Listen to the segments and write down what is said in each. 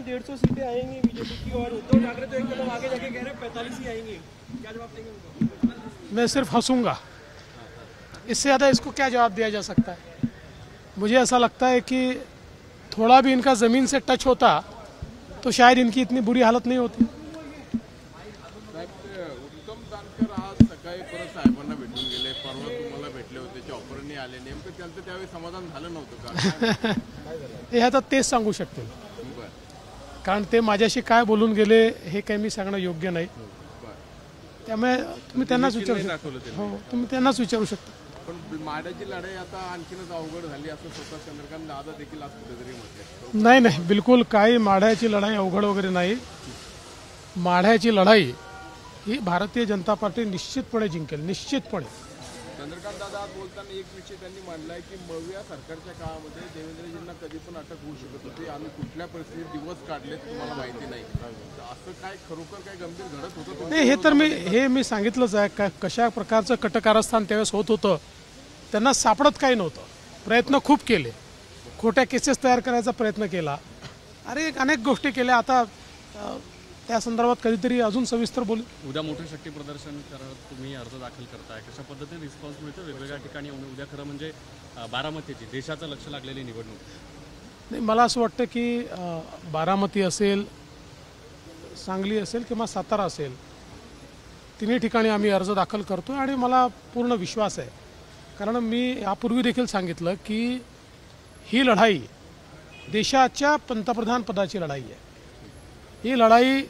150 सीटें आएंगी बीजेपी की, और उद्धव ठाकरे तो एक कदम आगे जाके कह रहे हैं 45 ही आएंगी। क्या जवाब देंगे उनको? मैं सिर्फ हंसूंगा, इससे ज़्यादा इसको क्या जवाब दिया जा सकता है। मुझे ऐसा लगता है कि थोड़ा भी इनका ज़मीन से टच होता तो शायद इनकी इतनी बुरी हालत नहीं होती। उत्तम जानकर आज सकाळी परत साहेबांना भेटून गेले, परवा तुम्हाला भेटले होते, चॉपरने आले, नेमकं त्यांचं त्यावेळी समाधान झालं नव्हतं का? हे आता तेच सांगू शकतील, कारण ते माझ्याशी काय बोलून गेले हे काही मी सांगणं योग्य नाही। त्यामुळे तुम्ही त्यांनाच विचारू शकता। हो, तुम्ही त्यांनाच विचारू शकता। पण माड्याची लढाई आता आणखीनच अवघड झाली असं स्वतः चंद्रकांत दादा देखील आज कुठेतरी म्हटले। नाही नाही, बिलकुल काही माढ्याची लढाई अवघड वगैरे नाही। माढ्याची लढाई ही भारतीय जनता पार्टी निश्चितपणे जिंकेल, निश्चितपणे। चंद्रकांत दादा आज बोलताना एक विषय त्यांनी मांडलाय की मविया सरकारच्या काळामध्ये देवेंद्रजींना कधी पण अटक होऊ शकत होती, आम्ही कुठल्या परिस्थितीत दिवस काढलेत तुम्हाला माहिती नाही, असं काय खरोखर काय गंभीर घडत होतं? नाही, हे मी सांगितलंच आहे। कशा प्रकारचं कटकारस्थान त्यावेळेस होत होतं, त्यांना सापडत काही नव्हतं। प्रयत्न खूप केले, खोट्या केसेस तयार करायचा प्रयत्न केला, अनेक गोष्टी केल्या। आता त्या संदर्भात कधीतरी अजून सविस्तर बोलू। उद्या मोठं शक्ती प्रदर्शन करत तुम्ही अर्ज दाखल करताय, कशा पद्धतीने रिस्पॉन्स मिळतो वेगवेगळ्या ठिकाणी? उद्या खरं म्हणजे बारामतीची देशाचं लक्ष लागलेली निवडणूक। नाही, मला असं वाटतं की बारामती असेल, सांगली असेल किंवा सातारा असेल, तिन्ही ठिकाणी आम्ही अर्ज दाखल करतो आणि मला पूर्ण विश्वास आहे, कारण मी यापूर्वी देखील सांगितलं की ही लढाई देशाच्या पंतप्रधान पदाची लढाई आहे। ही लढाई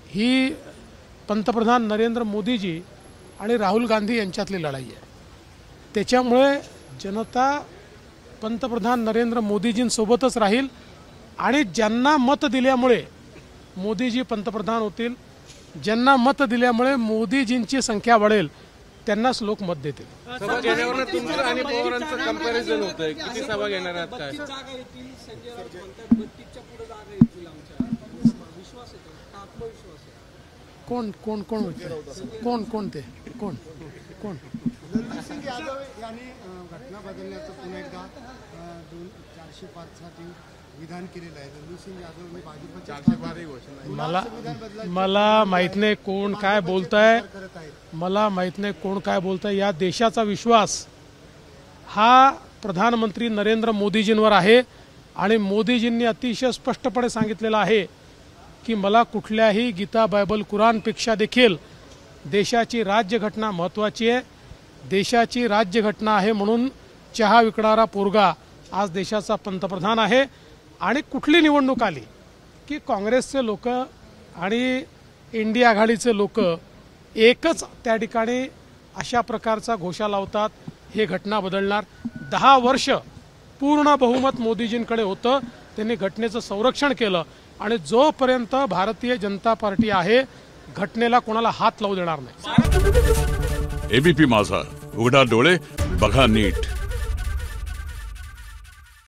ही पंतप्रधान नरेंद्र मोदीजी आणि राहुल गांधी यांच्यातली लढाई आहे। त्याच्यामुळे जनता पंतप्रधान नरेंद्र मोदीजींसोबतच राहील आणि ज्यांना मत दिल्यामुळे मोदीजी पंतप्रधान होतील, ज्यांना मत दिल्यामुळे मोदीजींची संख्या वाढेल, त्यांनाच लोक मत देतील। सभा घेण्यावर तुमचं आणि पवारांचं कंपॅरिझन होतंय, किती सभा घेणार आहात काय? जागा येतील, संजय राऊत म्हणतात 32च्या पुढे जागा येतील आमच्या, विश्वास आहे का? आत्मविश्वास आहे? कोण कोण कोण कोण ते कोण कोण? रणजित सिंग यादव यांनी घटना बदलण्याचं पुन्हा एकदा 405 साठी विधान केलेलं आहे। रणजित सिंग यादव भाजपच्या 412 घोषणा। मला माहित नाही कोण काय बोलताय, मला माहित नाही कोण काय बोलताय। या देशाचा विश्वास हा प्रधानमंत्री नरेंद्र मोदीजींवर आहे आणि मोदीजींनी अतिशय स्पष्टपणे सांगितलेलं आहे की मला कुठल्याही गीता, बायबल, कुराणपेक्षा देखील देशाची राज्यघटना महत्त्वाची आहे। देशाची राज्यघटना आहे म्हणून चहा विकणारा पोरगा आज देशाचा पंतप्रधान आहे। आणि कुठली निवडणूक आली की काँग्रेसचे लोक आणि इंडिया आघाडीचे लोक एकच त्या ठिकाणी अशा प्रकारचा घोषा लावतात, हे घटना बदलणार। 10 वर्ष पूर्ण बहुमत मोदीजींकडे होतं, त्यांनी घटनेचं संरक्षण केलं आणि जोपर्यंत भारतीय जनता पार्टी आहे घटनेला कोणाला हात लावू देणार नाही। एबीपी माझा, उघडा डोळे बघा नीट।